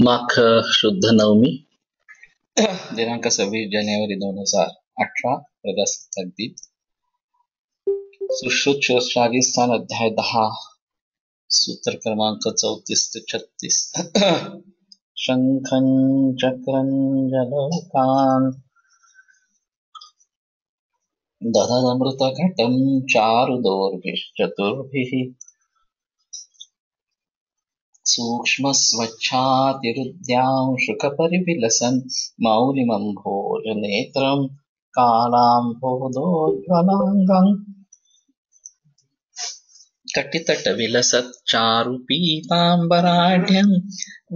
माघ शुद्ध नवमी दिनांक 26 जानेवारी 2018 प्रजासत्ताक दिन. सुश्रुत स्थान अध्याय 10 सूत्र क्रमांक 34 ते 36. शंखं चक्रं जलोकान् दधदमृतघटं चारुदोर्भिश्चतुर्भिः सूक्ष्मस्वच्छातिरुद्यांशुकपरिविलसन् मौलिमम्भोजनेत्रं कालाम्भोदोज्ज्वलाङ्गं कटितटविलसच्चारुपीताम्बराढ्यं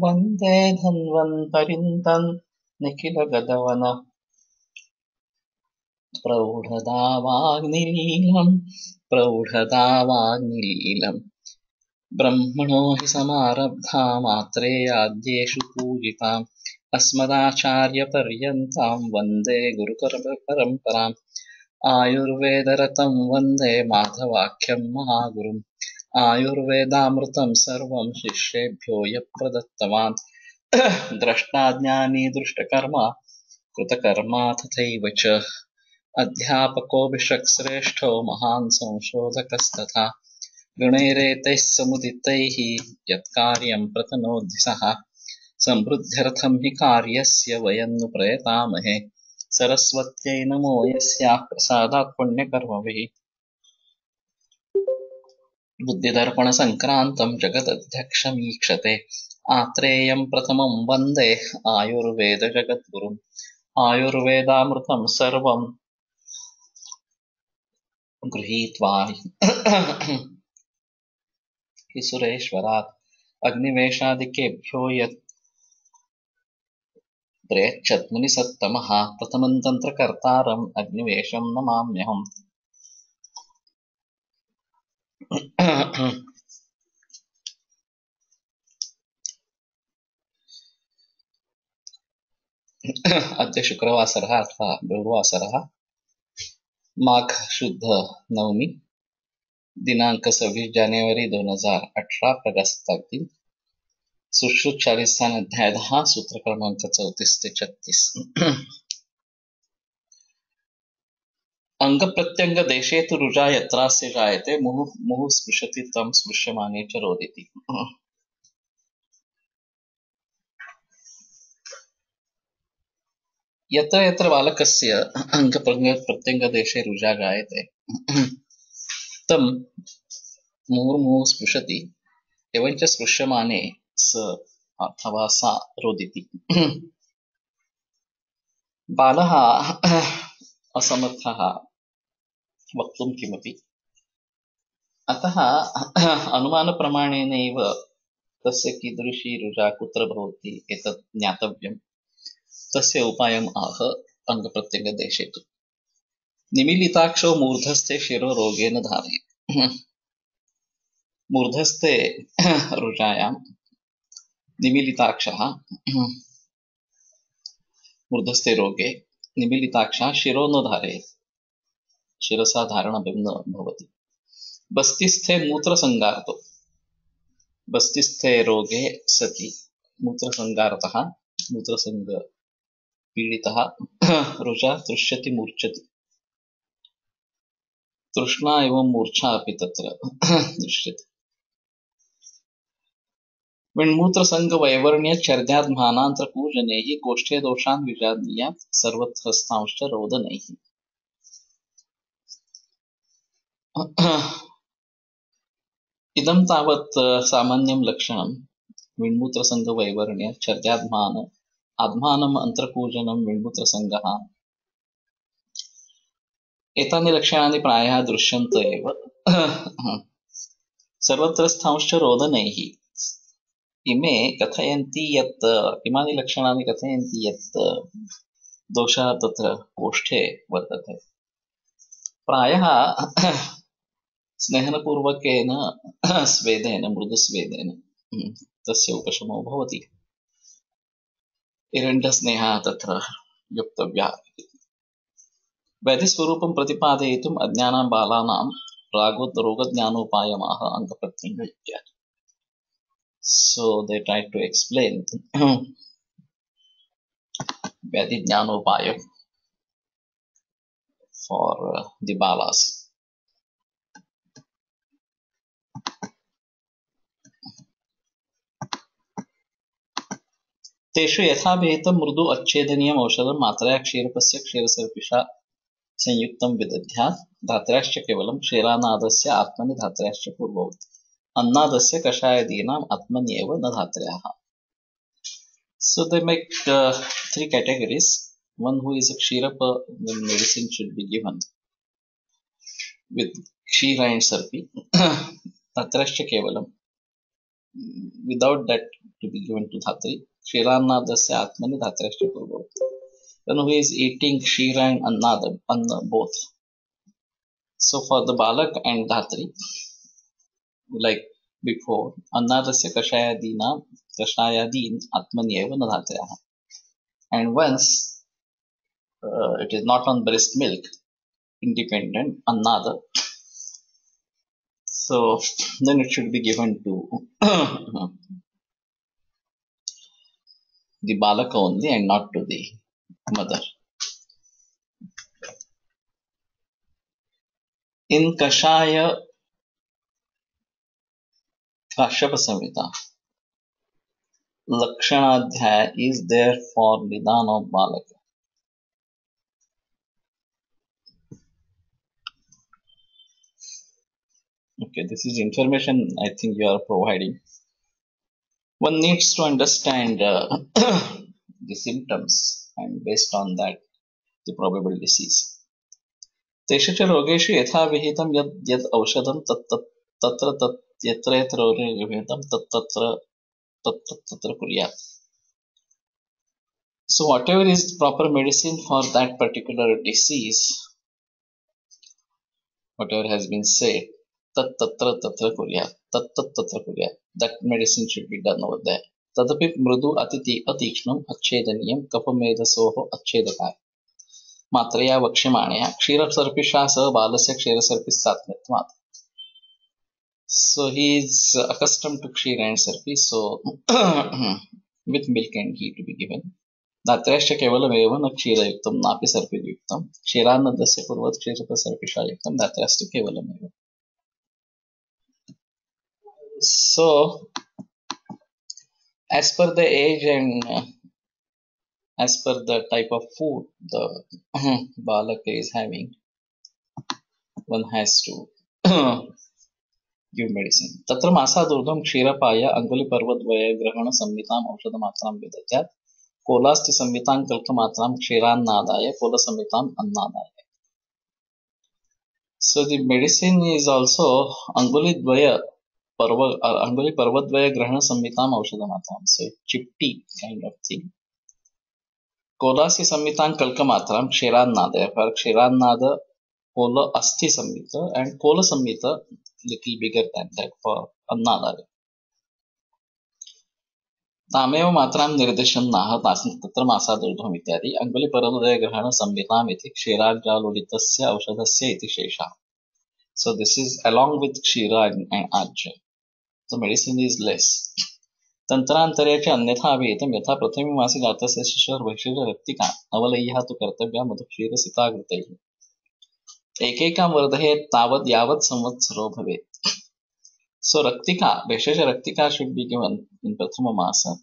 वन्दे धन्वन्तरिं तं निखिलगगन प्रौढदावाग्निलीलं ब्रह्मणो हि समारब्धा मात्रेयाद्येषु पूजिताम् अस्मदाचार्यपर्यन्तां वन्दे गुरुपरम्पराम्. आयुर्वेदरतं वन्दे माधवाख्यं महागुरुम्. आयुर्वेदामृतं सर्वं शिष्येभ्यो यः प्रदत्तवान्. द्रष्टाज्ञानी दृष्टकर्मा कृतकर्मा तथैव च. अध्यापको विषक्श्रेष्ठो महान् संशोधकस्तथा. गुणैरेतैः समुदितैः यत्कार्यं प्रतनोति सः. समृद्ध्यर्थं हि कार्यस्य वयं नु प्रयतामहे. सरस्वत्यै नमो यस्याः प्रसादात् पुण्यकर्मभिः. बुद्धिदर्पणसङ्क्रान्तं जगदध्यक्षमीक्षते. आत्रेयं प्रथमं वन्दे आयुर्वेदजगद्गुरुम्. आयुर्वेदामृतं सर्वं गृहीत्वा हि सुरेश्वरात् अग्निवेशादिकेभ्यो यत् प्रयच्छत् मुनिसत्तमः. प्रथमं तन्त्रकर्तारम् अग्निवेशं नमाम्यहम्. अद्य शुक्रवासरः अथवा गुरुवासरः, माघ शुद्ध नवमी, दिनांक 26 जानेवारी 2018 प्रजासत्ताक दिन. सुश्रुत.10 अध्याय 10 सूत्र क्रमांक 34 ते 36. अंग प्रत्यंग देशे तु रुजा यत्रास्य जायते मुहुः स्पृशति तं स्पृश्यमाने च रोदिति. यत्र यत्र बालकस्य अंग प्रत्यंग देशे रुजा जायते तं मुहुर्मुहुः स्पृशति एवं च स्पृश्यमाने स अथवा सा रोदिति. बालः असमर्थः वक्तुं किमपि, अतः अनुमानप्रमाणेनैव तस्य कीदृशी रुजा कुत्र भवति एतत् ज्ञातव्यम्. तस्य उपायम् आह अङ्गप्रत्यङ्गदेशे तु. निमीलिताक्षो मूर्धस्थे शिरोरोगेण धारये. मूर्धस्थे रुजायां निमीलिताक्षः, मूर्धस्थे रोगे निमीलिताक्षः शिरो न धारयेत्. शिरसा धारणं न भवति. बस्तिस्थे मूत्रसंगारतो. बस्तिस्थे रोगे सति मूत्रसंगारतः, मूत्रसंग पीडितः रुजा तृष्यति मूर्च्छति. तृष्णा एवं मूर्छा अपि तत्र दृश्यते. विण्मूत्रसंगवैवर्ण्यच्छर्द्याद्मानान्तरपूजनैः कोष्ठे दोषान् विजानीयात् सर्वत्रस्थांश्च रोदनैः. इदं तावत् सामान्यं लक्षणं. विण्मूत्रसंगवैवर्ण्य छर्द्याद्मान आत्मानम् अन्तर्पूजनं विण्मूत्रसंगः. एतानि लक्षणानि प्रायः दृश्यन्ते एव. सर्वत्रस्थांश्च रोदनैः. इमानि लक्षणानि कथयन्ति यत् दोषः तत्र कोष्ठे वर्तते. प्रायः स्नेहनपूर्वकेन स्वेदेन, मृदुस्वेदेन तस्य उपशमो भवति. इरण्डस्नेहः तत्र युक्तव्यः. वैद्यस्वरूपं प्रतिपादयितुम् अज्ञानां बालानां रोगज्ञानोपायमाह अङ्गप्रत्यङ्ग इत्यादि. So they tried to explain Vyadi Jnanopaya for the balas. तेषु यथाभिहितं मृदु अच्छेदनीयम् औषधं मात्रया क्षीरपस्य क्षीरसर्पिषा संयुक्तं विदध्यात् धात्र्याश्च केवलं क्षीरानादस्य आत्मनि धात्र्याश्च पूर्ववत् अन्नादस्य कषायदीनाम् आत्मन्येव न धात्र्याः. So they make three categories. One who is a kshirapa, the medicine should be given with kshira and sarpi. Dhatrascha kevalam. Without that to be given to dhatri. Kshiranadasya atmani dhatrascha purvavat. One who is eating kshira and annada, anna both. So for the balak and dhatri, like before, annadasya kashayadin atmanyeva na dhatryaha. And once it is not on breast milk, independent, another. So then it should be given to the balaka only and not to the mother. In Kashaya Kashyapa Samhita, Lakshanadhyaya is there for Nidan of Balaka. Okay, this is information I think you are providing. One needs to understand the symptoms and based on that the probable disease. तेषु च रोगेषु यथा विहितं यद् यद् औषधं तत्र यत्र यत्र विहितं तत्र कुर्यात्. So whatever is proper medicine for that particular disease, whatever has been said, tatra kuryat, tatra kuryat, that medicine should be done over there. Tadapi mrudu atikshnam अच्छेदनीयं कफमेधसोः अच्छेदकाय मात्रया वक्ष्यमाणया क्षीरसर्पिषा सह बालस्य क्षीरसर्पिस्सात्म्यत्वात्. So he is accustomed to kshira and sarpi, so with milk and ghee to be given. धात्र्याश्च केवलमेव न क्षीरयुक्तं नापि सर्पियुक्तं क्षीरान्नदस्य पूर्वत् क्षीरसर्पिषायुक्तं धात्र्याश्च केवलमेव. So as per the age and as per the type of food the balaka is having, one has to give medicine. तत्र मासादूर्ध्वं क्षीरपाय अङ्गुलिपर्वद्वय ग्रहण संहिताम् औषधमात्रां विदध्यात् कोलास्ति संहितां कल्कमात्रां क्षीरान्नादाय कोलसंहिताम् अन्नादाय. So the medicine is also Anguli Parvadvaya Grahana Samhitam Aushadamatam. So chipti kind of thing. Kolasi Samhitam Kalkamatram Kshirannada. For Kshirannada, Kola Asti Samhita and Kola Samhita little bigger than that for Annada. तामेव मात्रां निर्दिशन् नाह तत्र मासादूर्ध्वम् इत्यादि अङ्गुलि परवदय ग्रहण संहिताम् इति क्षीराज्यालोलितस्य औषधस्य इति शेषः. So this is along with kshira and ajja. The medicine is less. तन्त्रान्तरे च अन्यथा अभिहितं यथा प्रथमे मासि जातस्य शिशोः वैशिष्ट्यरक्तिका नवलय्यः तु कर्तव्या मधुक्षीरसिता घृतैः एकैकां वर्धयेत् तावत् यावत् संवत्सरो भवेत्. So Raktika, Bheshesha Raktika should be given in Prathama Masa.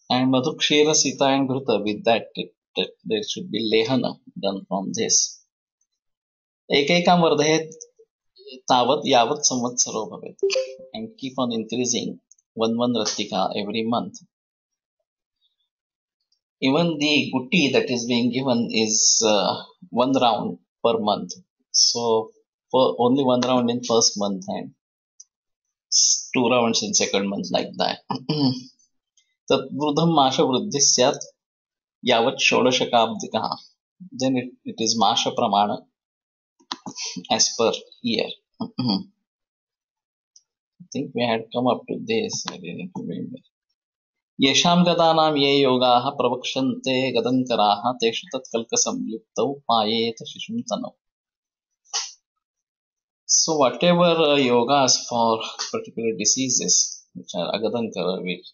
And Madhukshira, Sita and Ghruta, with that there should be Lehana done from this. Ekaikam Vardhet Tavat Yavat Samvatsaro Bhavet. And keep on increasing one Raktika every month. Even the gutti that is being given is one round per month. So for only one round in first month and 2 rounds in second month, like that. तद्वृद्धं माश वृद्धि स्यात् यावत् षोडशकाब्दिकः. Then it is masha pramana as per year. I think we had come up to this. I didn't remember. येषां गदानां ये योगाः प्रवक्ष्यन्ते गदङ्कराः तेषु तत्कल्कसंयुक्तौ पायेत शिशुं तनौ. So whatever yogas for particular diseases which are Agadankara, which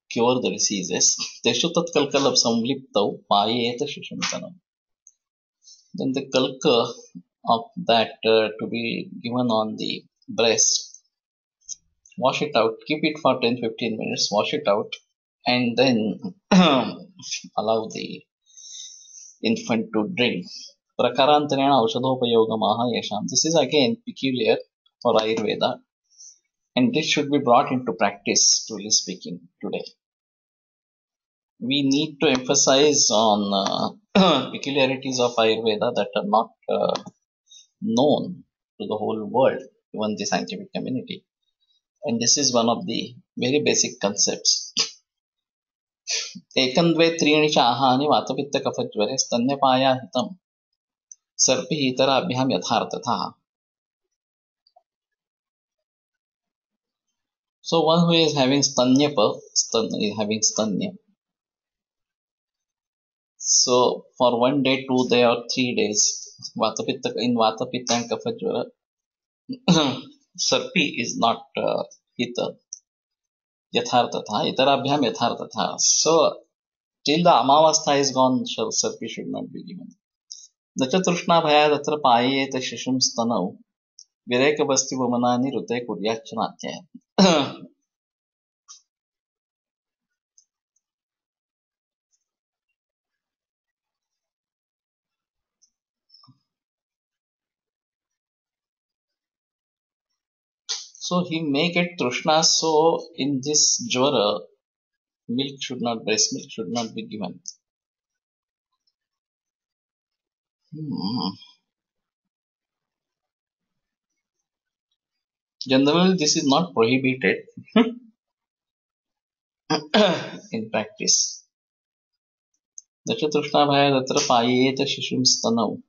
cure the diseases. Teshu tat kalkalab samliptau payeta shishuntanam. Then the kalka of that to be given on the breast, wash it out, keep it for 10-15 minutes, wash it out, and then allow the infant to drink. Prakarantarena aushadopayogamaha yesham. This is again peculiar for Ayurveda, and this should be brought into practice, truly speaking, today. We need to emphasize on peculiarities of Ayurveda that are not known to the whole world, even the scientific community. And this is one of the very basic concepts. एकन्द्वे त्रीणि च आहानि वातपित्तकफज्वरे स्तन्यपाया हितं सर्पिः इतराभ्यां यथार्थतः. So one who is having stanyapa, is having stanya. So for 1 day, 2 day, or 3 days, in Vatapitta and Kafajvara, Sarpi is not Hita. Yathartatha, Itarabhyam Yathartatha. So till the Amavastha is gone, Sarpi should not be given. Nacha Trushna Bhaya Datra Payeta Shishum Stanau Vireka Basti Vamanani Rute Kuryachanatya. So he may get Trushna, so in this Jwara, breast milk should not be given. Generally, this is not prohibited in practice. Dacha Trushna Bhaya Datra Payeta Shishum Stanau.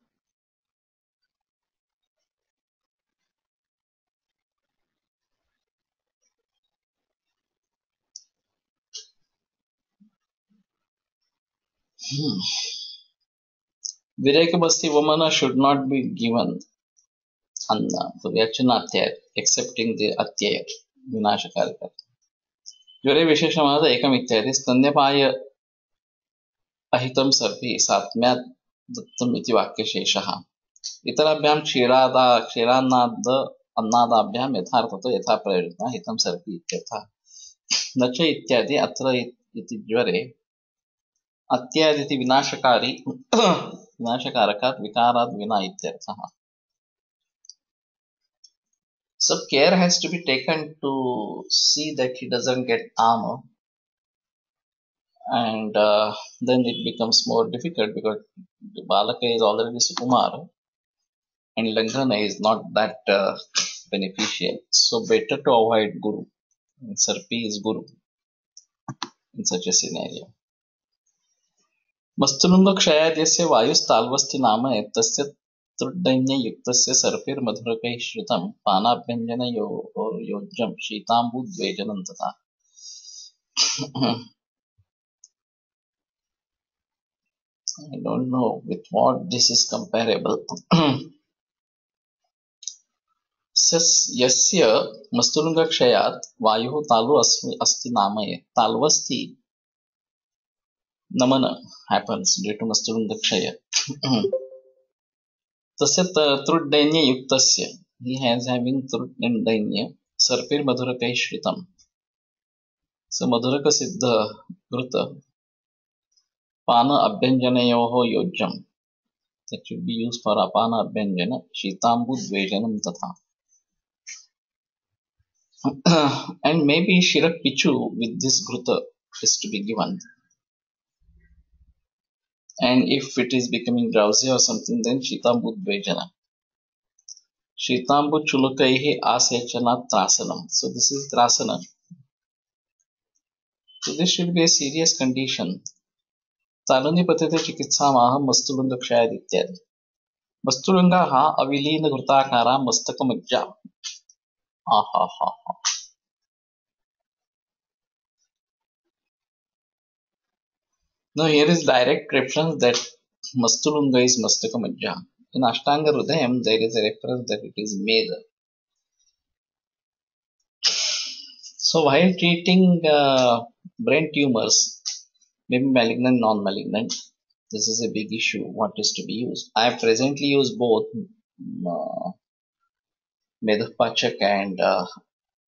Vireka Basti Vamana should not be given Anna for the Achanatya, excepting the Atyaya, Vinashakarika. Jware Visheshamada Ekam Ityadi Stanyapaya Ahitam Sarpi Satmyat Dattam Iti Vakya Sheshaha. Itarabhyam Kshiranada Annadabhyam Yatharthato Yatha Prayritna Hitam Sarpi Ityatha. Nacha Ityadi Atra Iti Jware Atyaditi Vinashakari Vinashakarakat Vikarat Vina Ityartha. So care has to be taken to see that he doesn't get armor, and then it becomes more difficult because the Balaka is already Sukumar and Langhana is not that beneficial. So better to avoid Guru. And Sarpi is Guru in such a scenario. Mastulung Kshayadyasya Vayustalvasti Nama Etasya Truddanya Yuktasya Sarpir Madhurakai Shrutam Panabhyangana Yojam Shitambu Dvejanam Tata. I don't know with what this is comparable. Yasya Mastulunga Kshayat Vayuhu Talu Asti Namaye. Talvasti Namana happens due to Mastulunga Kshaya. Tasya Truddanya Yuktasya. He has having Trud and Danya. Sarpir Madhurakai Shritam. So Madhuraka Siddha Ghrut Pana Abhyanjanayoho Yojam. That should be used for Apana Abhyanjana. Shitambu Dvejanam Tatha. And maybe Shirak Pichu with this Ghrut is to be given. And if it is becoming drowsy or something, then Shitambu Dvejana. Shitambu Chulukaihi Asechana Trasanam. So this is Trasana. So this should be a serious condition. Taluni Patete Chikitsa Maha Mastulunga Kshayadityad. Mastulunga ha Avilina Ghrtakara Mastaka Majja. Ha ha ha ha. Now here is direct reference that Mastulunga is Mastaka Majja. In Ashtanga Hridayam there is a reference that it is Meda. So while treating brain tumors, maybe malignant, non-malignant, this is a big issue. What is to be used? I presently use both Medapachak and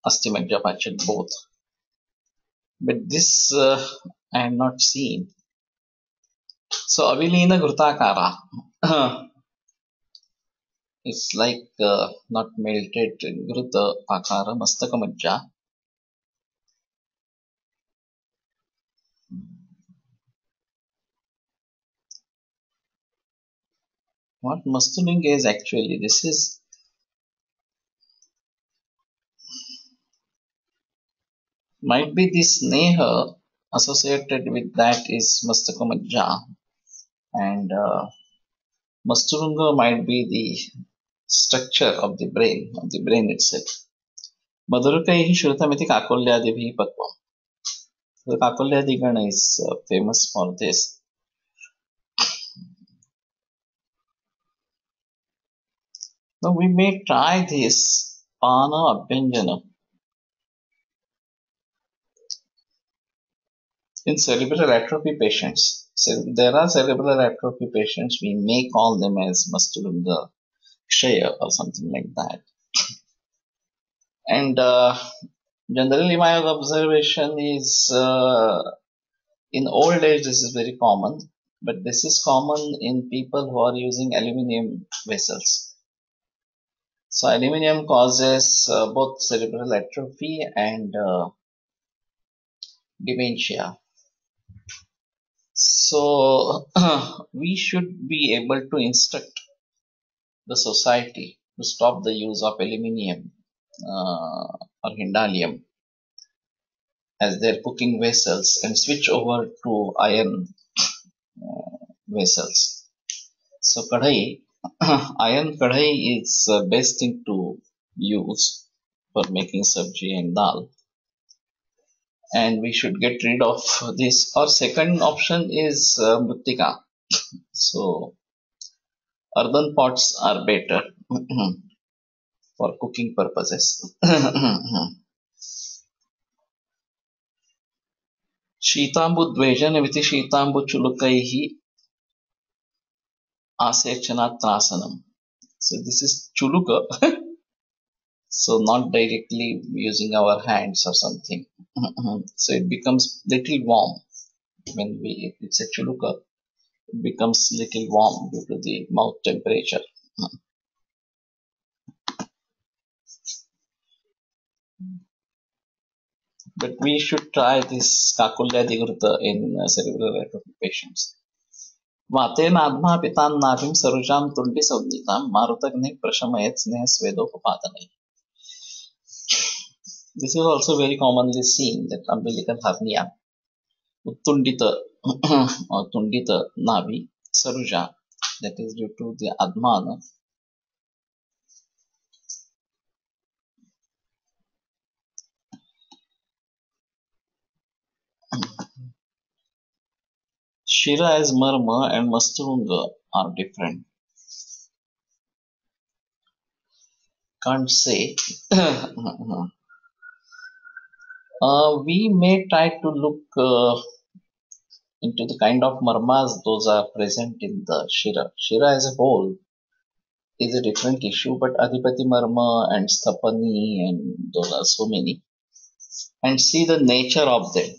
Astimajapachak both. But this I have not seen. So Avilina Ghrutakara. It's like not melted Ghruta Akara Mastakamajja. What Mastulung is actually, this is might be this Neha associated with that is Mastakamajja, and Mastulunga might be the structure of the brain itself. Madhurukaihi Shrutamiti Kakolayadi Patvam. The Kakolayadi Gana is famous for this. Now we may try this Pana Abhyanjana in cerebral atrophy patients. So there are cerebral atrophy patients, we may call them as Mastulunga Kshaya or something like that. And generally my observation is in old age this is very common, but this is common in people who are using aluminium vessels. So aluminium causes both cerebral atrophy and dementia. So we should be able to instruct the society to stop the use of aluminium or hindalium as their cooking vessels and switch over to iron vessels. So kadai, iron kadai is best thing to use for making sabji and dal, and we should get rid of this. Our second option is mrittika. So earthen pots are better for cooking purposes. शीताम्बुद्वेषनमिति शीताम्बुचुलुकैः आसेचनात्रासनम. So this is chuluka. So not directly using our hands or something. So it becomes little warm when it's a chuluka. It becomes little warm due to the mouth temperature. But we should try this kakolayadi in cerebral atrophy patients. वातेन आत्मा पितां नाभिं सरुजां तुण्डिसंज्ञितां मारुतग्निः प्रशमयत् स्नेहस्वेदोपपादनैः. This is also very commonly seen, that umbilical hernia, uttundita or tundita navi, saruja, that is due to the admana. Shira as marma and Mastulunga are different. Can't say. We may try to look into the kind of marmas those are present in the Shira. Shira as a whole is a different issue, but Adipati marma and Sthapani and those are so many. And see the nature of them,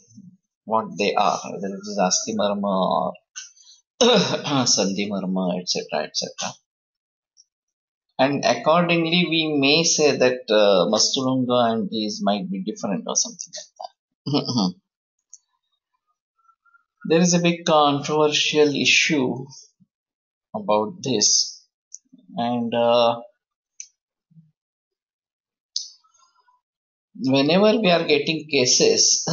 what they are, whether it is Asti marma or Sandhi marma, etc., etc. And accordingly, we may say that Mastulunga and these might be different or something like that. There is a big controversial issue about this, and whenever we are getting cases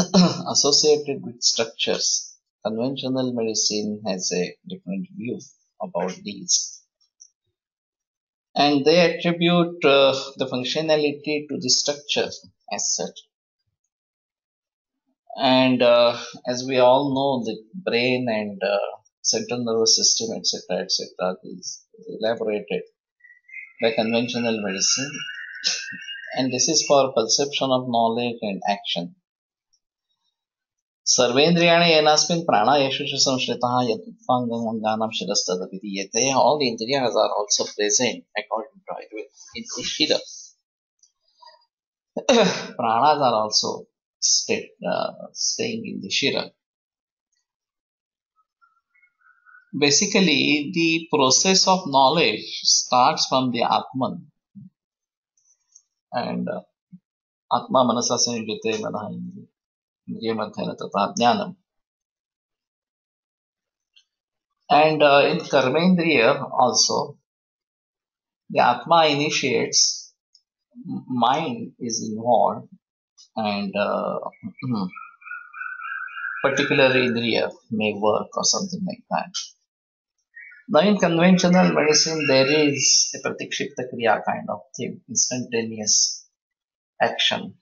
associated with structures, conventional medicine has a different view about these. And they attribute the functionality to the structure as such. And as we all know, the brain and central nervous system, etc., etc., is elaborated by conventional medicine. and this is for perception of knowledge and action. Sarvendriyani yenasmin prana yeshu samshritaha yatfangam anganam shirastadapiti yete. All the indriyas are also present according to Ayurveda in the shira. Pranas are also staying in the shira. Basically, the process of knowledge starts from the Atman, and Atma manasa sanjute manaha indriya madhyana tata jnanam. And in Karmendriya also, the Atma initiates, mind is involved, and particular Indriya may work or something like that. Now in conventional medicine, there is a pratikshipta kriya kind of thing, instantaneous action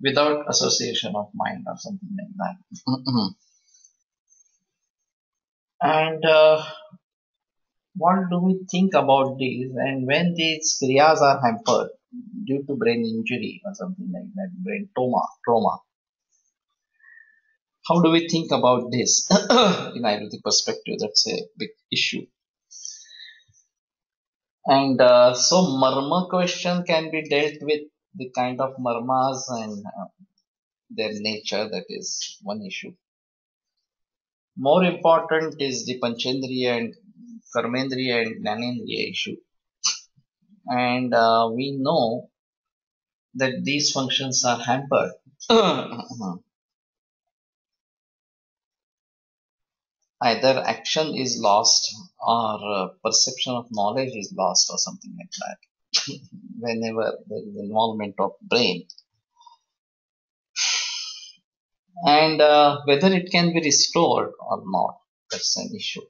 without association of mind or something like that. And what do we think about these? And when these kriyas are hampered due to brain injury or something like that, brain trauma, how do we think about this in Ayurvedic perspective? That's a big issue. And so marma question can be dealt with the kind of marmas and their nature. That is one issue. More important is the Panchendriya and Karmendriya and Jnanendriya issue. And we know that these functions are hampered. Either action is lost or perception of knowledge is lost or something like that whenever there is involvement of brain. And whether it can be restored or not, that's an issue.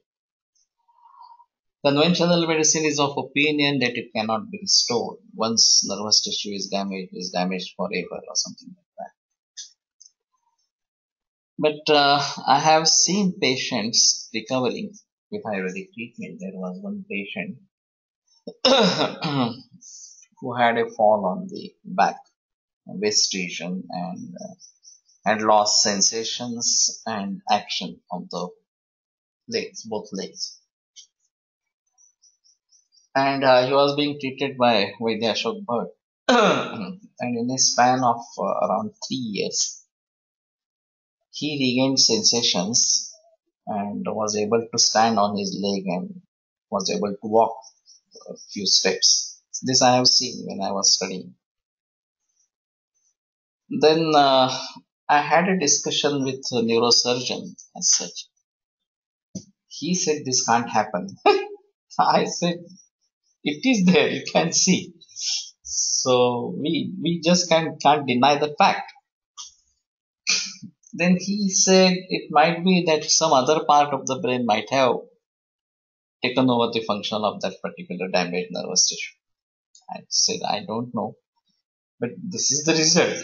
Conventional medicine is of opinion that it cannot be restored. Once nervous tissue is damaged forever or something like that. But I have seen patients recovering with Ayurvedic treatment. There was one patient who had a fall on the back, waist region, and had lost sensations and action of the legs, both legs. And he was being treated by Vaidya Ashok Bhatt. And in a span of around 3 years, he regained sensations and was able to stand on his leg and was able to walk a few steps. This I have seen when I was studying. Then I had a discussion with a neurosurgeon as such. He said this can't happen. I said it is there, you can see. So we just can't deny the fact. Then he said it might be that some other part of the brain might have taken over the function of that particular damaged nervous tissue. I said I don't know, but this is the result.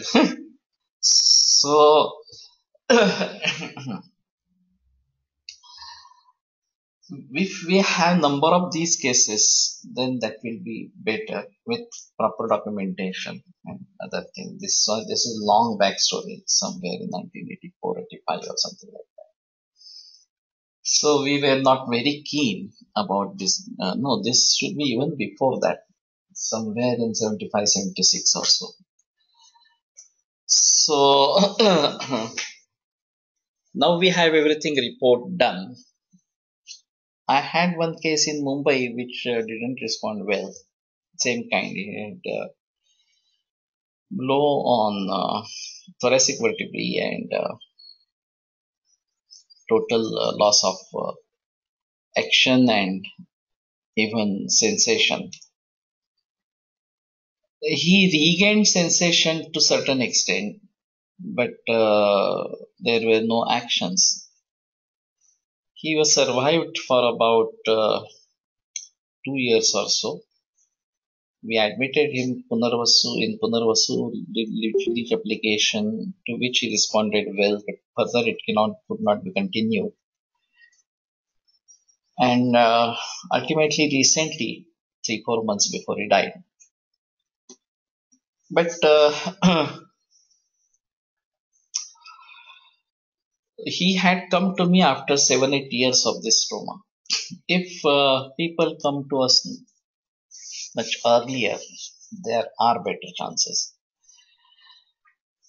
So if we have number of these cases, then that will be better with proper documentation and other things. This is long backstory, somewhere in 1984, 85 or something like that. So we were not very keen about this. No, this should be even before that, somewhere in 75, 76 or so. So now we have everything report done. I had one case in Mumbai which didn't respond well. Same kind. He had blow on thoracic vertebrae and total loss of action and even sensation. He regained sensation to certain extent, but there were no actions. He was survived for about 2 years or so. We admitted him Punarvasu, did leech application, to which he responded well, but further it could not be continued. And ultimately, recently, 3-4 months before he died, But he had come to me after 7 8 years of this trauma. If people come to us much earlier, there are better chances.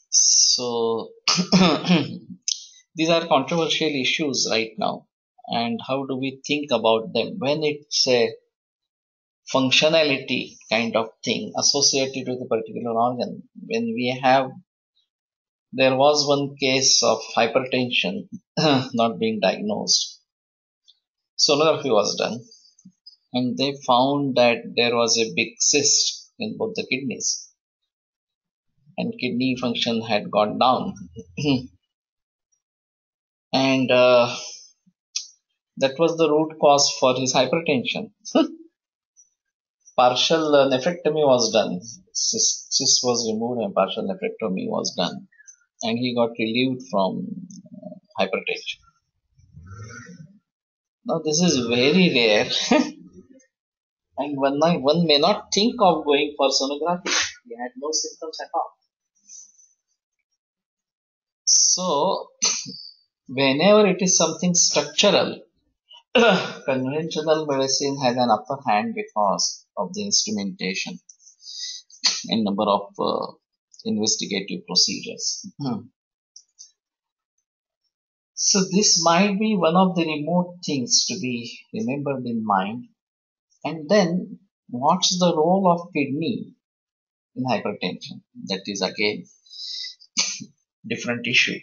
So these are controversial issues right now. And how do we think about them when it's a functionality kind of thing associated with a particular organ? When we have, there was one case of hypertension not being diagnosed. Sonography was done, and they found that there was a big cyst in both the kidneys, and kidney function had gone down. And that was the root cause for his hypertension. Partial nephrectomy was done. Cyst was removed and partial nephrectomy was done, and he got relieved from hypertension. Now this is very rare, and one may not think of going for sonography. He had no symptoms at all. So whenever it is something structural, conventional medicine has an upper hand because of the instrumentation and number of investigative procedures. So this might be one of the remote things to be remembered in mind. And then what's the role of kidney in hypertension? That is again different issue.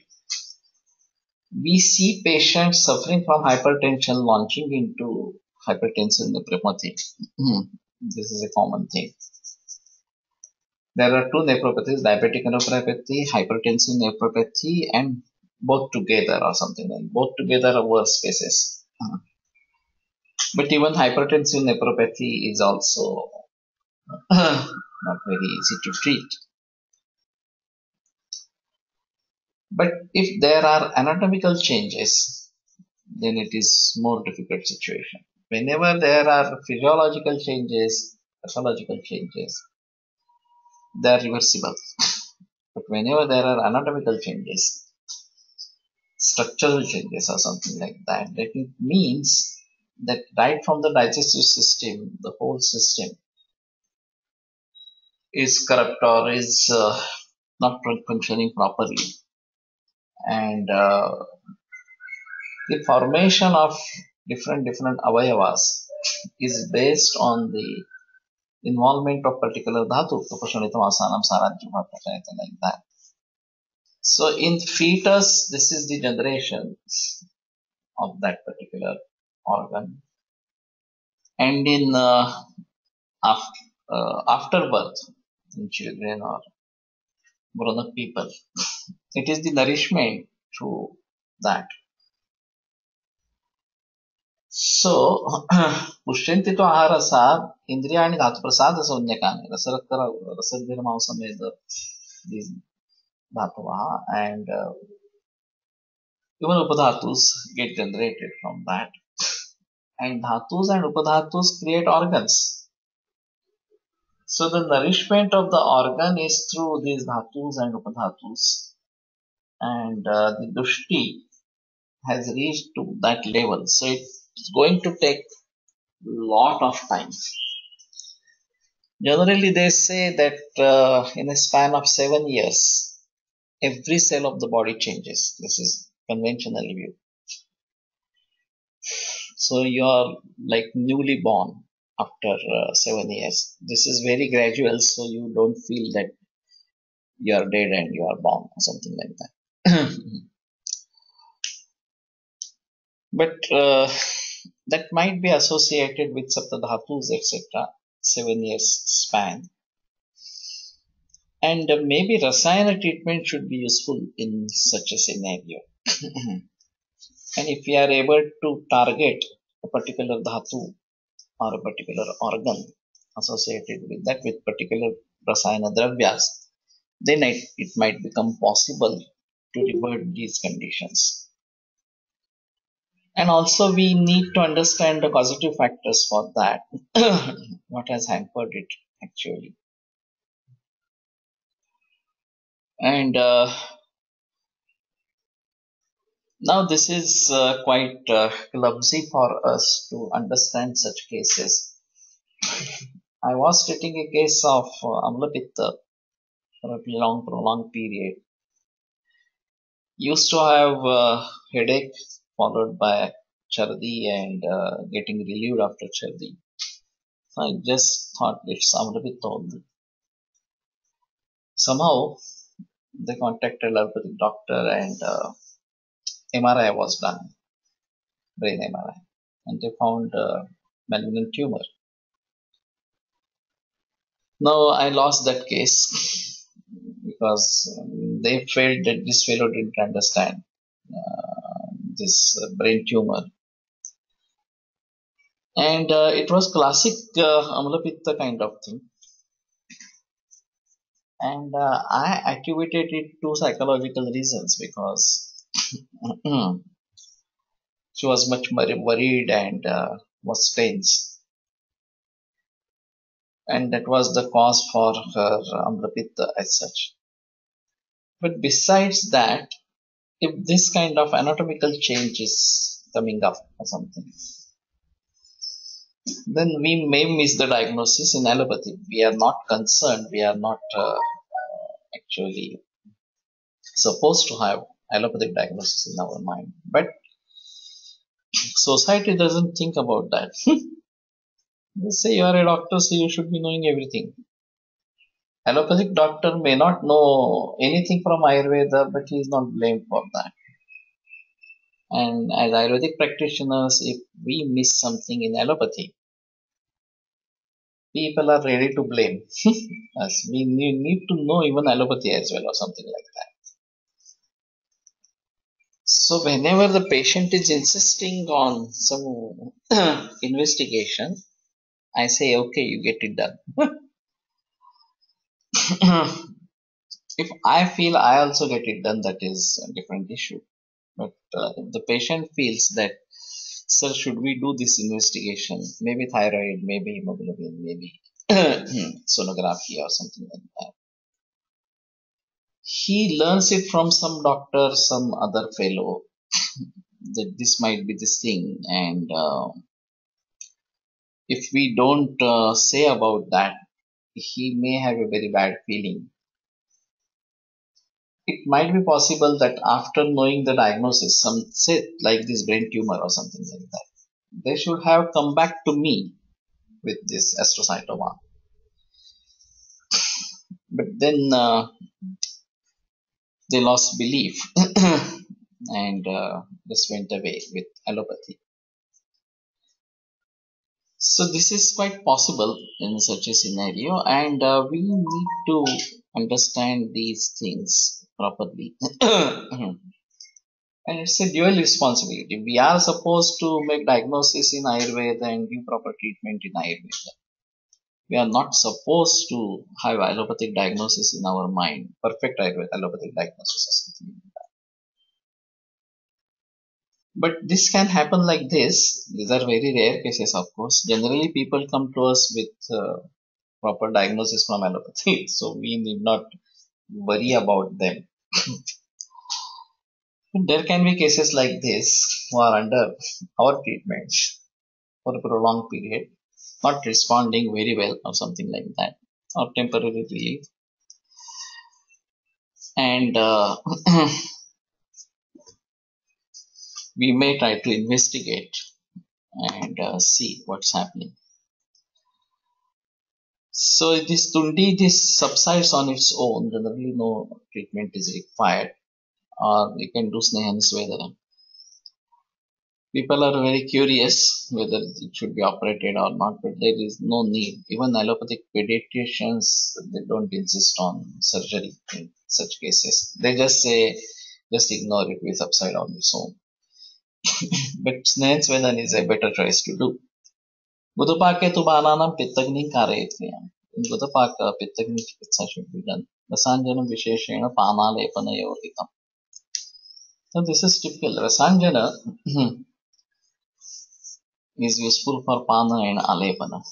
We see patients suffering from hypertension launching into hypertensive nephropathy. This is a common thing. There are two nephropathies, diabetic nephropathy, hypertensive nephropathy, and both together or something like both together are worse cases. But even hypertensive nephropathy is also not very easy to treat. But if there are anatomical changes, then it is more difficult situation. Whenever there are physiological changes, pathological changes, they are reversible. But whenever there are anatomical changes, structural changes or something like that, that it means that right from the digestive system, the whole system is corrupt or is not functioning properly. And the formation of different avayavas is based on the involvement of particular dhatu, like that. So in fetus, this is the generation of that particular organ. And in after birth, in children or grown-up people, it is the nourishment through that. So पुष्यन्ति तो आहारसात् इंद्रियाणि धातुप्रसाद संज्ञकानि रसरक्तरसद्भिर्मांसमेध these dhatuvah and even upadhatus get generated from that, and dhatus and upadhatus create organs. So the nourishment of the organ is through these dhatus and upadhatus, and the dushti has reached to that level. So it's going to take lot of time. Generally, they say that in a span of 7 years, every cell of the body changes. This is conventional view. So you are like newly born after 7 years. This is very gradual, so you don't feel that you are dead and you are born or something like that. But that might be associated with saptadhatus, etc. 7 years span. And maybe rasayana treatment should be useful in such a scenario. And if we are able to target a particular dhatu or a particular organ associated with that with particular rasayana dravyas, then it might become possible to revert these conditions. And also we need to understand the causative factors for that. What has hampered it actually. And now this is quite clumsy for us to understand such cases. I was treating a case of amlapitta for a prolonged period. Used to have headache followed by chardi and getting relieved after chardi. So I just thought it's amlapitta only. Somehow they contacted allopathic doctor and MRI was done, brain MRI, and they found malignant tumor. Now I lost that case because they felt that this fellow didn't understand this brain tumor, and it was classic amlapitta kind of thing. And I attributed it to psychological reasons because she was much worried and was tense, and that was the cause for her amlapitta as such. But besides that, if this kind of anatomical change is coming up or something, then we may miss the diagnosis in allopathy. We are not concerned, we are not actually supposed to have allopathic diagnosis in our mind. But society doesn't think about that. They say you are a doctor, so you should be knowing everything. Allopathic doctor may not know anything from Ayurveda, but he is not blamed for that. And as Ayurvedic practitioners, if we miss something in allopathy, people are ready to blame us. We need to know even allopathy as well or something like that. So whenever the patient is insisting on some investigation, I say, okay, you get it done. If I feel I also get it done, that is a different issue. But if the patient feels that, sir, should we do this investigation? Maybe thyroid, maybe hemoglobin, maybe sonography or something like that. He learns it from some doctor, some other fellow, that this might be this thing. And if we don't say about that, he may have a very bad feeling. It might be possible that after knowing the diagnosis, some say like this brain tumor or something like that, they should have come back to me with this astrocytoma. But then they lost belief and just went away with allopathy. So this is quite possible in such a scenario, and we need to understand these things properly. And it's a dual responsibility. We are supposed to make diagnosis in Ayurveda and give proper treatment in Ayurveda. We are not supposed to have allopathic diagnosis in our mind, perfect allopathic diagnosis or something like that. But this can happen like this. These are very rare cases, of course. Generally, people come to us with proper diagnosis from allopathy, so we need not worry about them. There can be cases like this who are under our treatment for a prolonged period, not responding very well or something like that, or temporary relief. And we may try to investigate and see what's happening. So this tundi, this subsides on its own. Generally, no treatment is required, or you can do sneha. People are very curious whether it should be operated or not, but there is no need. Even allopathic pediatricians, they don't insist on surgery in such cases. They just say, just ignore it, will subside on its own. But Sneha is a better choice to do. Gudupake tubananam pittagni karayatniyam. In Gudupaka, pittagni chikitsa should be done. Rasanjanam visheshena panalepanayoritam. So this is typical. Rasanjana is useful for pana and alepana.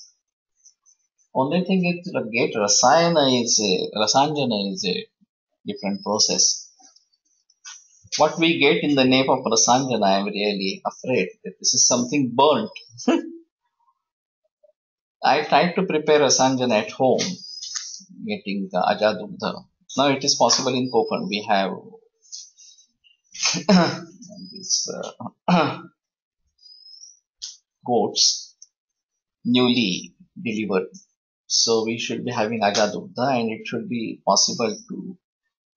Only thing is to get rasanjana is different process. What we get in the name of Rasanjana, I am really afraid that this is something burnt. I tried to prepare Rasanjana at home, getting the Ajadugdha. Now it is possible in Konkan. We have these goats newly delivered. So we should be having Ajadugdha, and it should be possible to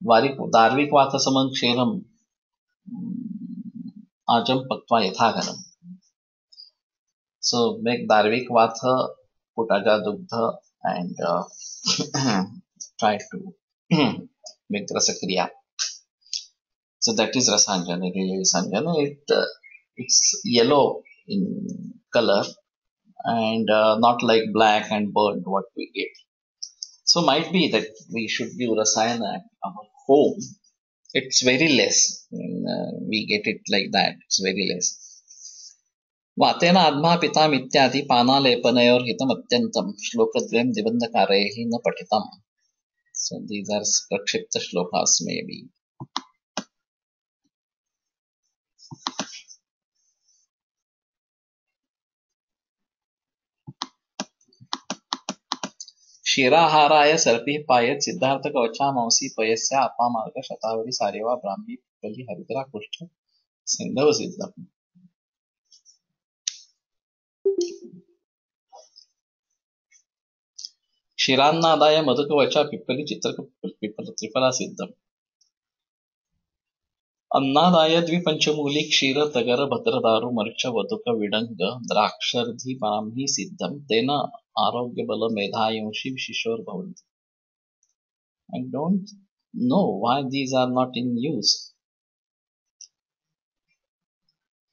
Darvik Vatasamam Ksheram Ajam Paktva Yathaganam. So make Darvik Vatha, put Ajadugdha, and try to make Rasakriya. So that is Rasanjana, really Rasanjana. It's yellow in color and not like black and burnt what we get. So might be that we should give Rasayana at our home. It's very less. We get it like that. It's very less. वातेन आत्मा पिताम इत्यादि पानालेपनयोर हितम अत्यंतम श्लोकद्वयम निबंधकारैः न पठितम. So these are prakshipta shlokas maybe. क्षीराहाराय सर्पिः पायत् सिद्धार्थकवचामंसि पयस्य अपामार्ग शतावरी सारेवा ब्राह्मी पिप्पली हरिद्रा कुष्ठ सिंधव सिद्धम्. क्षीरान्नादाय मधुकवचा पिप्पली चित्रक पिप्पल त्रिफला सिद्धम्. अन्नादाय द्विपंचमूली क्षीर तगर भद्रदारु मर्च वधुक विडंग द्राक्षर्धि ब्राह्मी सिद्धम् तेन आरोग्य बल मेधायुंषि शिशोर भवन्ति. I don't know why these are not in use.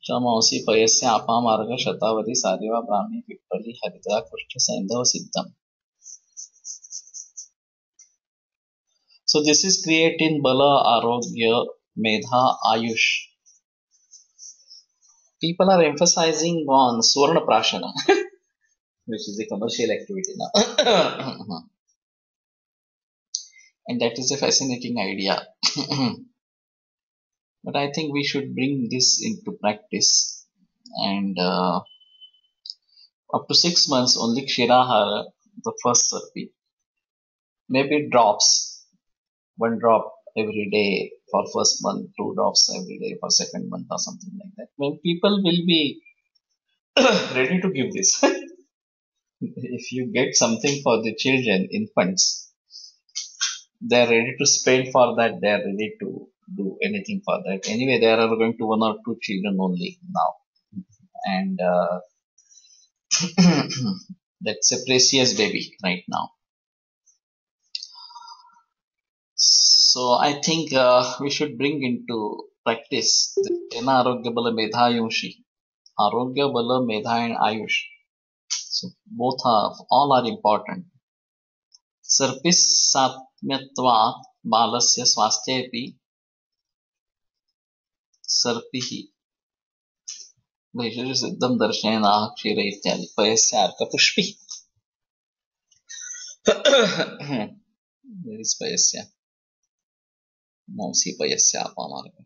चमौसी पयस्य अपामार्ग शतावरी सारेवा ब्राह्मी पिप्पली हरिद्रा कुष्ठ सैंधव सिद्धम्. So this is creating bala, arogya, medha, ayush. People are emphasizing on swarna prashana, which is a commercial activity now. And that is a fascinating idea. But I think we should bring this into practice. And up to 6 months, only Kshirahara, the first sarpi. Maybe drops, 1 drop every day for first month, 2 drops every day for second month or something like that. When people will be ready to give this. If you get something for the children, infants, they are ready to spend for that. They are ready to do anything for that. Anyway, there are going to 1 or 2 children only now. And that's a precious baby right now. So I think we should bring into practice the Arogya Bala Medha Yunshi. Arogya Bala Medha and Ayush. So both all are important. Sarpis Satmyatva Balasya Swastyapi Sarpihi Vaishya Siddham Darshena Kshira Ityadi Payasya Arka Pushpi. Where is Payasya? Mamsi Payasya Apamarga.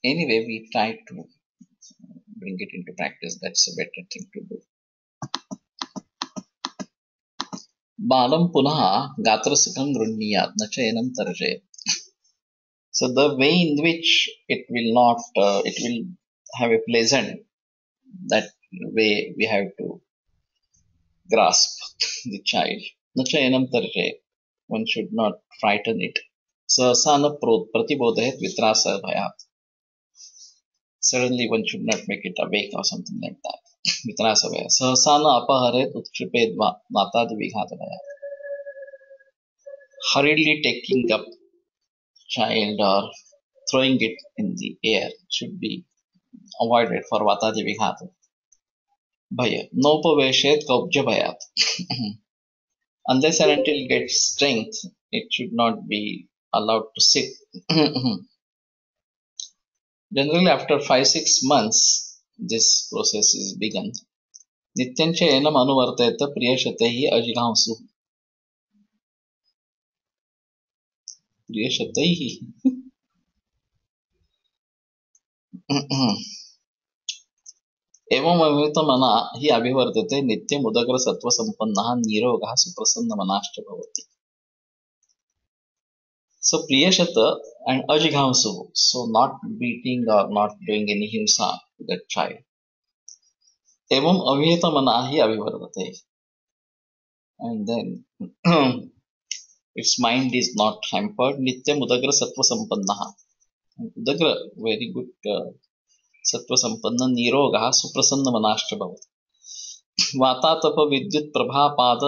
Anyway, we try to bring it into practice. That's a better thing to do. Balam Punaha Gatra Sukham Grunniyat Nachayanam Tarjayat. So the way in which it will not, it will have a pleasant, that way we have to grasp the child. Nachayanam Tarjayat. One should not frighten it. Sahasana Pratibodhayat Vitrasa Bhayat. Suddenly one should not make it awake or something like that. Vitrasa Bhayat. Sahasana Apaharet Utkriped Matadi Vighata Bhayat. Hurriedly taking up child or throwing it in the air should be avoided for Vatadi Vighata. Bhaya. Nopaveshet Kaubja Bhayat. Unless and until it gets strength, it should not be allowed to sit. Generally, after 5-6 months, this process is begun. Nityancha enam anuvartayata priyashatehi ajighamsu. प्रियशतैः एवमवितमना हि अभिवर्धते नित्यमुदग्रसत्त्वसम्पन्नः नीरोगः सुप्रसन्नमनाश्च भवति. So priyashata and ajighamsu, so not beating or not doing any himsa to that child. Evam avihitamana hi abhivardate, and then its mind is not hampered. Nityam udagra sattva sampannaha. Udagra, very good sattva sampanna, nirogaha suprasanna manascha bhavati. वातातप विद्युत प्रभा पाद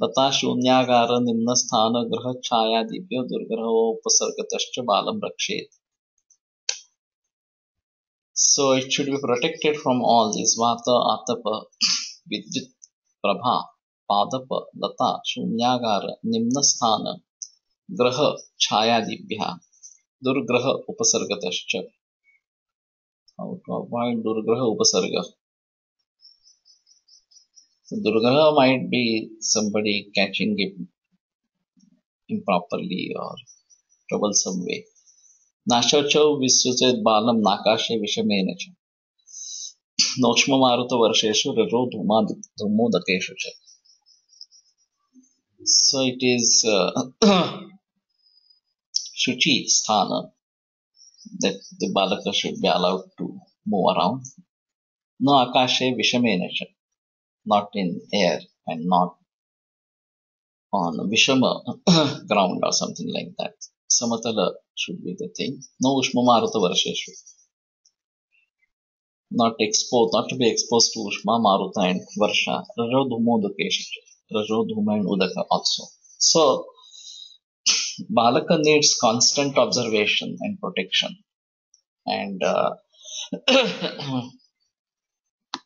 लता शून्यागार निम्न स्थान ग्रह छायादिभ्यो दुर्ग्रहोपसर्गतश्च बालं रक्षेत. So it should be protected from all these vata, atapa, vidyut, prabha, padapa, lata, shunyagara, nimna sthana, graha, chayadibhya, durgraha upasargatascha. How to avoid durgraha upasarga? So durgraha might be somebody catching it improperly or troublesome way. नाशोचौ विश्वचेत बालम नाकाशे विषमेन च नोक्ष्म मारुत वर्षेषु रजो धूमोदकेषु च. So it is Shuchi sthana that the balaka should be allowed to move around. No akashe vishamena cha, not in air and not on vishama ground or something like that. Samatala should be the thing. No ushma maruta varsheshu, not exposed, not to be exposed to ushma maruta and varsha. Rajo dhumo udakeshu cha, rajo dhuma and udaka also. So balaka needs constant observation and protection, and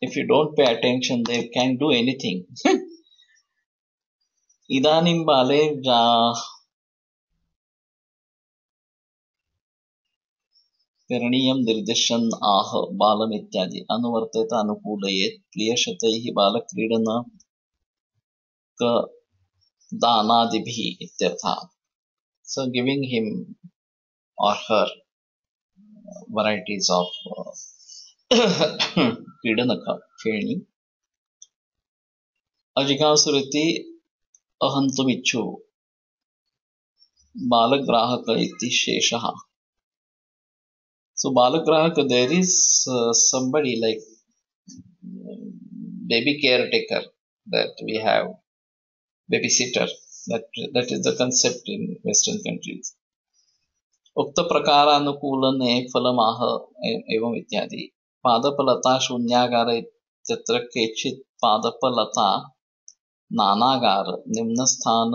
if you don't pay attention, they can do anything. इदानीं बाले करणीयं निर्दिशन् आह बालम् इत्यादि अनुवर्तेत अनुकूलयेत् क्लियशतैः बालक्रीडनकदानादिभिः इत्यर्थः. So giving him or her varieties of क्रीडनक खेळणी. अजिज्ञासुरिति अहन्तुमिच्छु बालग्राहक इति शेषः. So balagrahaka, there is somebody like baby caretaker that we have, babysitter. That is the concept in Western countries. उक्त प्रकारानुकूलने फलमाह एवं इत्यादि. पादपलता शून्यागार इत्यत्र केचित् पादपलता नानागार निम्नस्थान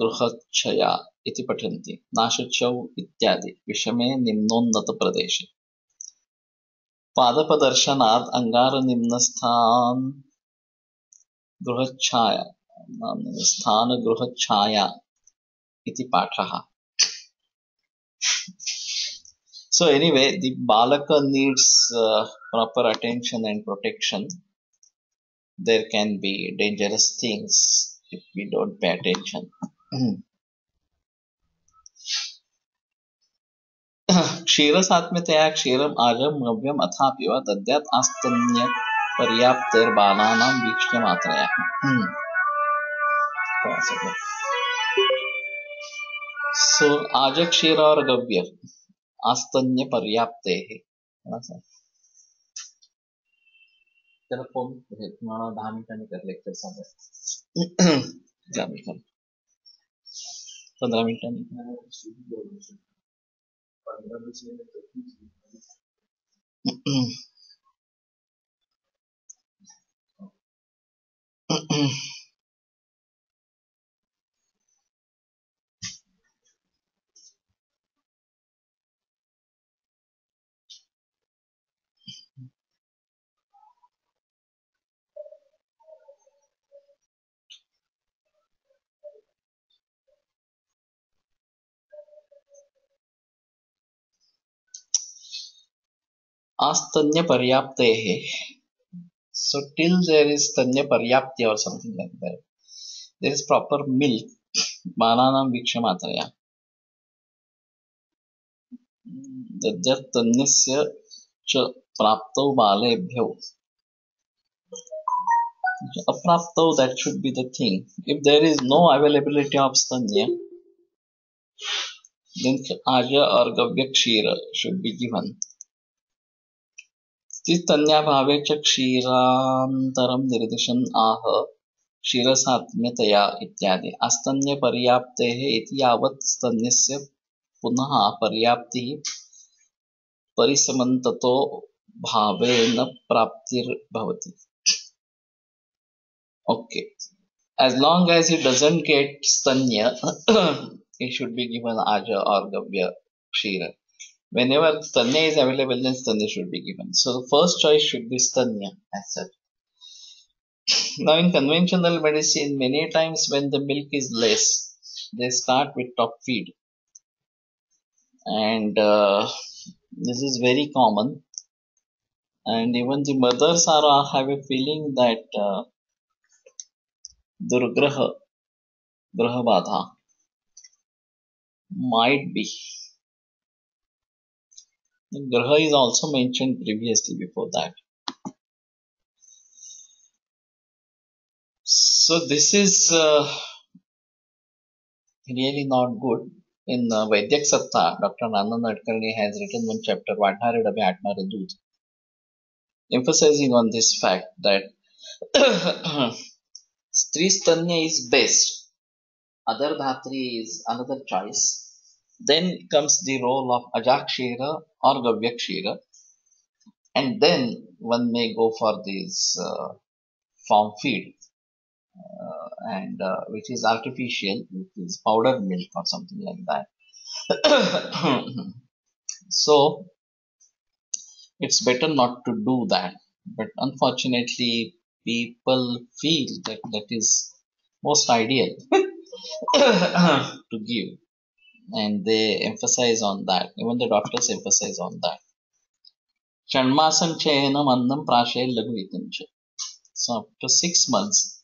गृहच्छया इति पठन्ति. नाशुचौ इत्यादि विषमे निम्नोन्नत प्रदेशे. पादपदर्शनात् अंगार निम्नस्थान गृहच्छाया इति पाठः. So anyway, the balaka needs proper attention and protection. There can be dangerous things if we don't pay attention. क्षीरसात्म्यतया क्षीरम् आजं नव्यम् अथापि वा दद्यात् आस्तन्य पर्याप्तेर्बालानां वीक्ष्यमात्रया. So आज क्षीर और गव्य आस्तन्य पर्याप्तेः. चलो फोन तुम्हारा 10 मिनिटांनी कर लेक्चर समोर. 15 मिनिटांनी. Astanya paryaptehe. So till there is tanya paryapti or something like that, there is proper milk बालानां वीक्षमात्रया दद्यत्तन्यस्य च प्राप्तौ बालेभ्यो अप्राप्तौ, that should be the thing. If there is no availability of stanya, then arya or gavya kshira should be given. तन्याभावे च क्षीरान्तरं निर्दिशन् आह क्षीरसात्म्यतया इत्यादि अस्तन्य पर्याप्तेः इति यावत् स्तन्यस्य पुनः पर्याप्तिः परिसमन्ततो भावेन प्राप्तिर्भवति. Okay, as long as he doesn't get stanya, he should be given aja or gavya kshira. Whenever stanya is available, then stanya should be given. So the first choice should be stanya as such. Now in conventional medicine, many times when the milk is less, they start with top feed, and this is very common. And even the mothers have a feeling that durgraha, graha badha might be. Graha is also mentioned previously before that. So this is really not good. In Vaidyak Satta, Dr. Nanda Nadkarni has written one chapter, Vadhare Dabe Atmare Doodh, emphasizing on this fact that Stri Stanya is best, other Dhatri is another choice. Then comes the role of Ajakshira or Gavyakshira, and then one may go for this form feed, and which is artificial, which is powdered milk or something like that. So it's better not to do that, but unfortunately people feel that that is most ideal to give, and they emphasize on that. Even the doctors emphasize on that. Shanmasan chayanam annam prashay lagvitam cha. So after 6 months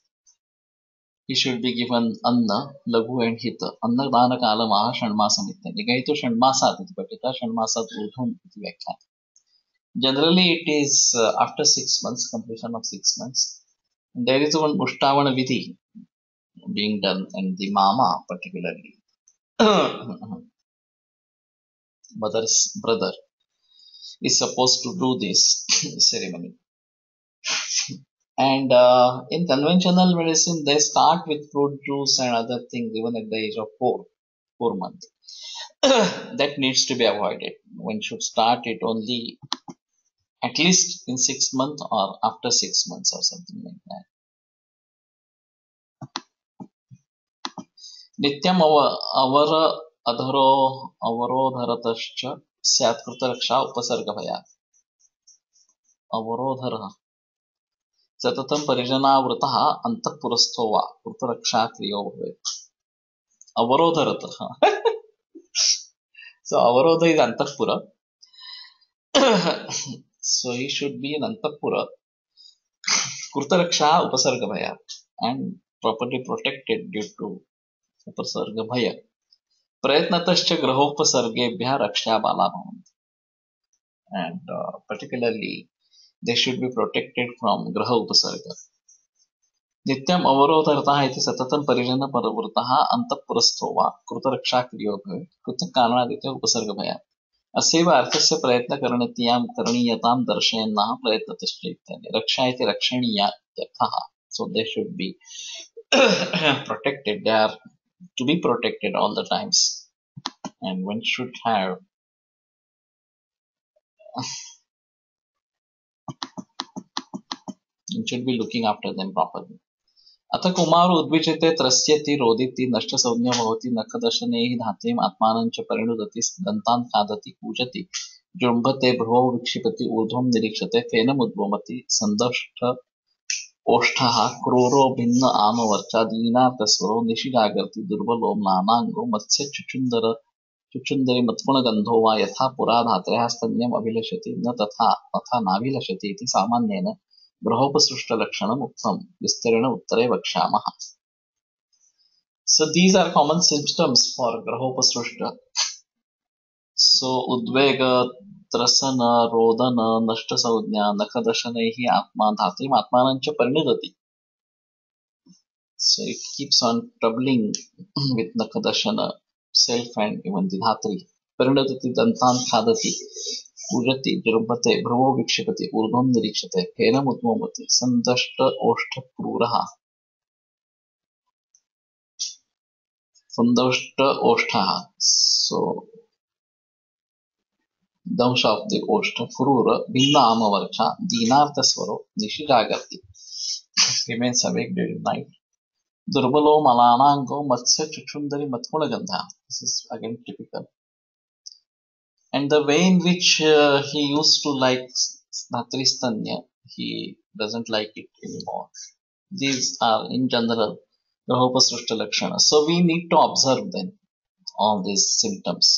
he should be given anna, lagu and hita. Anna dana kalamaha shanmasam ityadi. Gaito shanmasat iti patita, shanmasat udhum iti vachan. Generally it is after 6 months, completion of 6 months. There is one Ushtavana Vidhi being done, and the mama particularly, mother's brother, is supposed to do this ceremony. And in conventional medicine, they start with fruit juice and other things even at the age of 4 months. That needs to be avoided. One should start it only at least in 6 months or after 6 months or something like that. नित्यम अवर अधरो अवरोधरतश्च स्यात् कृतरक्षा उपसर्गभयात्. अवरोधरः सततं परिजनावृतः अन्तःपुरस्थो वा कृतरक्षा Creo भवेत्. अवरोधरतः. So avarodha is antapura. So he should be in antapura. Krutaraksha upasargabhaya, and properly protected due to upasargabhaya. Prayatnatascha grahopasargebhya raksha bala bhavanti. And particularly they should be protected from graha upasarga. नित्यम अवरोधरतः इति सततं परिजन परवृतः अन्तःपुरस्थो वा कृतरक्षा Creo भवेत्. कृतकारणादित्य उपसर्गभयात्. अस्यैव अर्थस्य करणीयतां दर्शयन्नः प्रयत्नतश्च इत्यादि. रक्षा इति रक्षणीया इत्यर्थः. So they should be protected. They are to be protected all the times, and one should have one should be looking after them properly. अथ कुमारो उद्विचते त्रस्यति रोदिति नष्टसंज्ञो भवति नखदर्शने हि धात्रीम् आत्मानं च परिणुदति दन्तान् खादति कूजति जृम्भते भ्रुवौ विक्षिपति ऊर्ध्वं निरीक्षते फेनमुद्वमति सन्दष्ट ओष्ठः क्रूरो भिन्न आमवर्चादीनातस्वरो निशि जागर्ति दुर्बलो म्लानाङ्गो मत्स्य चुचुन्दरी मत्कुणगन्धो वा यथा पुरा धात्र्याः स्तन्यम् अभिलषति न तथा नाभिलषति इति सामान्येन ग्रहोपसृष्टलक्षणम् उक्तम्. विस्तरेण उत्तरे वक्ष्यामः. So these are common symptoms for grahopasrushta. So udvega, trasana, rodana, nashta saudnya, nakadashanaihi atma dhatim atmanancha parinidati. So it keeps on troubling with nakadashana, self and even the dhatri. Parinidati dantan khadati, ujati, jarumpate, bhravo vikshipati, urdhvam nirikshate, kenam utmamati, sandashta oshta kruraha, sandashta oshtaha. So दंश of the oshta, krura, bhinna amavarcha, dinartha swaro, nishijagati, remains awake during night. Durbalo malanango matsya chuchundari matkuna gandha. This is again typical. And the way in which he used to like Natristanya, he doesn't like it anymore. These are in general Grahopasrushta Lakshana. So we need to observe then all these symptoms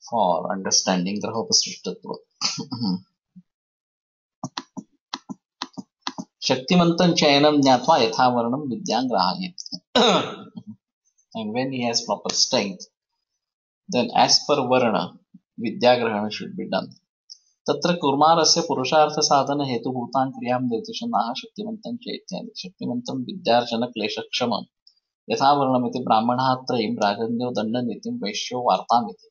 for understanding Grahopasrushtatva. Shaktimantan chayanam jnatva yathavarnam vidyang grahayet. And when he has proper strength, then as per varna, vidyagrahana should be done. तत्र कुर्मारस्य पुरुषार्थ साधन हेतुभूतां क्रियां निर्दिशन्नाः शक्तिमन्तं चैत्यादि शक्तिमन्तं विद्यार्जन क्लेशक्षमं यथा वर्णमिति ब्राह्मणः त्रयीं राजन्यो दण्डनीतिं वैश्यो वार्तामिति.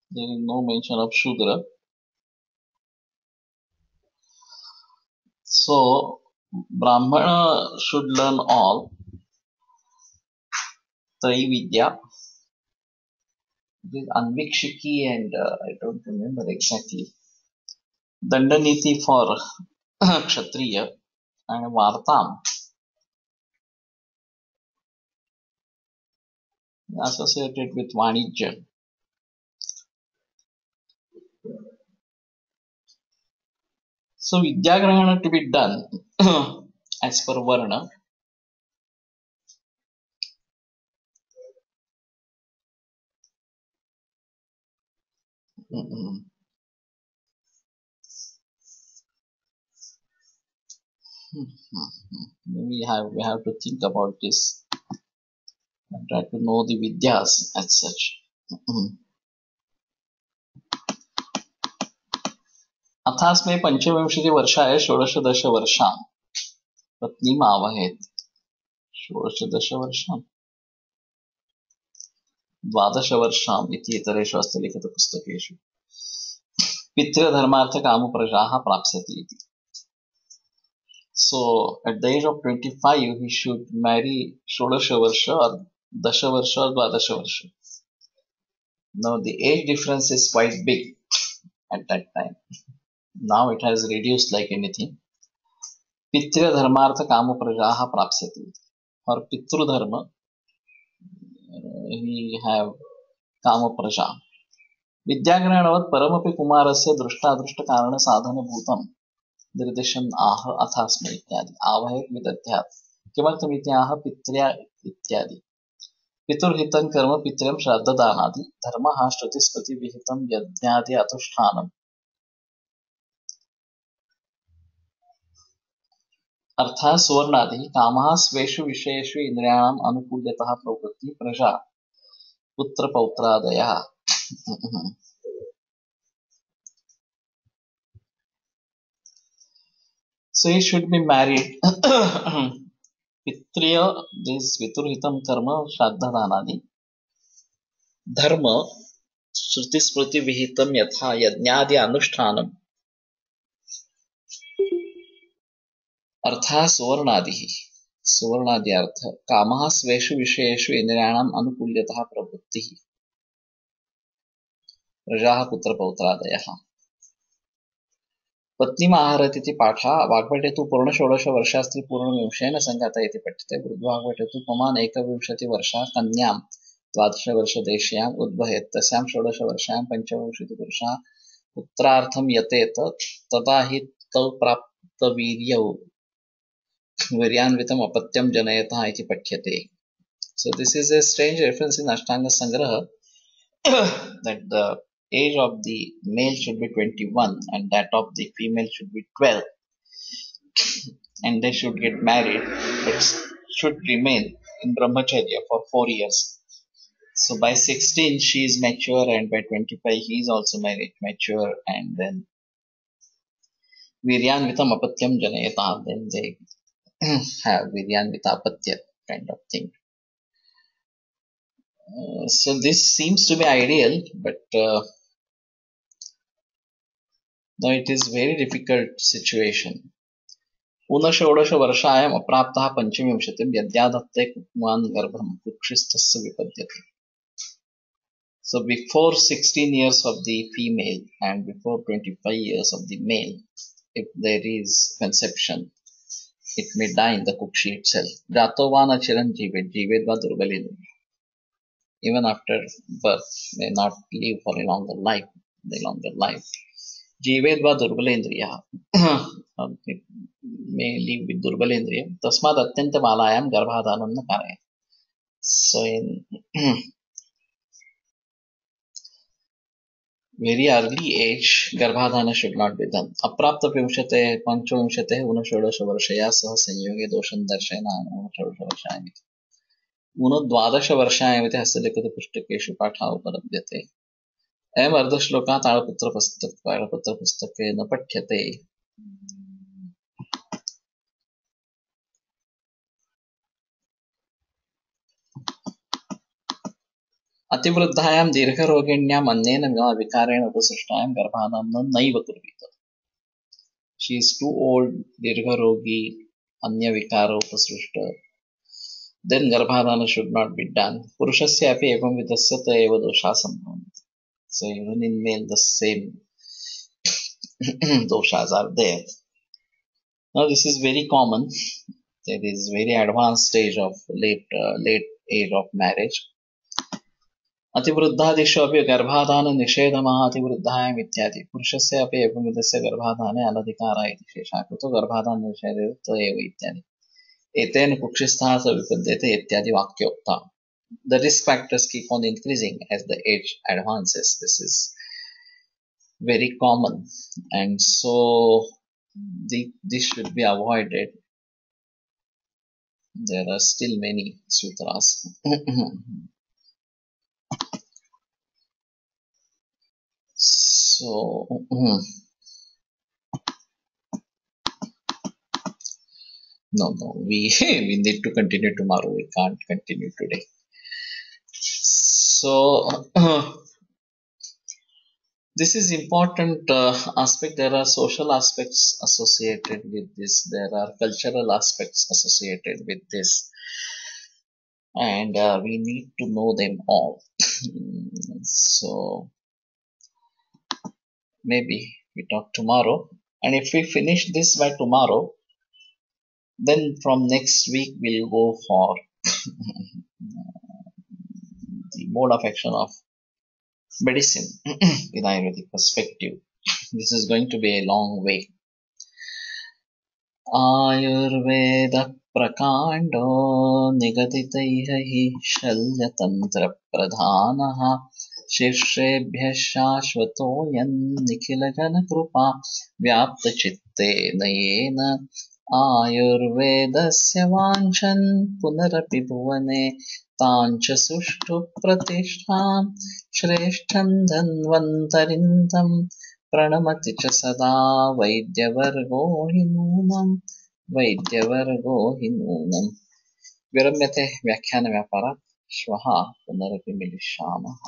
There is no mention of Shudra. So Brahmana should learn all Trividya. It is Anvikshiki and I don't remember exactly. Dandaniti for Kshatriya and Vartam associated with Vanijya. So Vidyagrahana to be done as per Varna. We have to think about this and try to know the Vidyas as such. अथास्मे पंचविंशति वर्षाय षोडशदश वर्षां पत्नीम् आवहेत्. षोडशदश वर्षां 12 वर्षाम् इति इतरेषु हस्तलिखितपुस्तकेषु पितृधर्मार्थकामप्रजाः प्राप्स्यति इति. So at the age of 25 he should marry षोडश वर्ष or दश वर्ष or द्वादश वर्ष. Now the age difference is quite big at that time. Now it has reduced like anything. Pitra dharmartha kama prajaha prapsati. For Pitru dharma, he have kama praja. Vidyagrahanavat paramapi kumarasya drushta karana sadhana bhutam dirdeshan aha athasma ityadi. Avahet vidatyat. Kimartam ityaha pitrya ityadi. Piturhitam karma pitrayam shraddha danadi. Dharma ha shrutismati vihitam yajnadi atushtanam. अर्थात सुवर्णादि कामः स्वेषु विषयेषु इंद्रियाणाम् अनुकूल्यतः प्रवृत्ति प्रजा पुत्र पौत्रादयः. So he should be married. Pitriya, this viturhitam karma shraddha danadi. Dharma shruti smriti vihitam yatha yajnadi anushtanam. अर्थात सुवर्णादि अर्थ कामः स्वेषु विषयेषु इंद्रियाणाम् अनुकूल्यतः प्रवृत्तिः प्रजाः पुत्र पौत्रादयः. पत्नीम् आहरति इति पाठः वाग्भटे तु पूर्ण षोडश वर्षास्त्री पूर्णविंशेन संगता इति पठ्यते. वृद्धवाग्भटे तु पुमान् 21 वर्षा कन्यां 12 वर्षदेशीयाम् उद्वहेत्. तस्यां 16 वर्षायां 25 पुरुषः पुत्रार्थं यतेत तदा हि तौ प्राप्तवीर्यौ वीर्यान्वितम् अपत्यं जनयतः इति पठ्यते. So this is a strange reference in Ashtanga Sangraha that the age of the male should be 21 and that of the female should be 12. and they should get married, but should remain in brahmacharya for 4 years. So by 16 she is mature, and by 25 he is also married, mature, and then viryanvitam apatyam janayata, then they have viryanvita apatya kind of thing. So this seems to be ideal, but no, it is very difficult situation. ऊनषोडश वर्षायाम् अप्राप्तः पञ्चविंशतिं यद्यादत्ते कुक्मान् गर्भं कुक्षिस्थस्य विपद्यते. So before 16 years of the female and before 25 years of the male, if there is conception, it may die in the kukshi itself. Jatovana chiranjeevet jeevedva durbalendra. Even after birth, may not live for a longer life. Jeevedva durbalendriya. It may live with durbalendriya. Tasmad atyanta balayam garbhadanam na karayat. So in very early age, garbhadana should not be done. Aprapta vimshate panchvimshate ऊनषोडश वर्षया सह संयोगे दोषं दर्शयन् ऊनषोडश वर्षायाम् ऊनद्वादश वर्षायामिति हस्तलिखितपुस्तकेषु पाठः उपलभ्यते. अयम् अर्धश्लोकः तालपुत्रपुस्तके न पठ्यते. अतिवृद्धायां दीर्घरोगिण्याम् अन्येन विकारेण उपसृष्टायां गर्भाधानं नैव कुर्वीत. She is too old, दीर्घरोगी, अन्य विकार उपसृष्ट. Then garbhadana should not be done. Purushasya api evam vidasya ta eva dosha sambhavanti. So even in male the same doshas are there. Now this is very common. There is very advanced stage of late age of marriage. अतिवृद्धादिषु अपि गर्भाधान निषेधमः अतिवृद्धायाम् इत्यादि. पुरुषस्य अपि एवंविधस्य गर्भाधाने अनधिकारः इति शेषः कृतो गर्भाधान निषेधे त एव इत्यादि. एतेन कुक्षिस्थः स विपद्यते इत्यादि वाक्योक्ता. The risk factors keep on increasing as the age advances. This is very common, and so this should be avoided. There are still many sutras. So no, we need to continue tomorrow. We can't continue today. So this is important aspect. There are social aspects associated with this. There are cultural aspects associated with this, and we need to know them all. So maybe we talk tomorrow, and if we finish this by tomorrow, then from next week we'll go for the mode of action of medicine in Ayurvedic perspective. This is going to be a long way. Ayurveda prakando nigaditaiha hi shalyatantra pradhanaha शीर्षेभ्यः शाश्वतोऽयं निखिलजनकृपा व्याप्तचित्तेन येन आयुर्वेदस्य वाञ्छन् पुनरपि भुवने ताञ्च सुष्ठु प्रतिष्ठां श्रेष्ठं धन्वन्तरिन्दं प्रणमति च सदा वैद्यवर्गो हि नूनम् विरम्यते व्याख्यानव्यापारात्. श्वः पुनरपि मिलिष्यामः.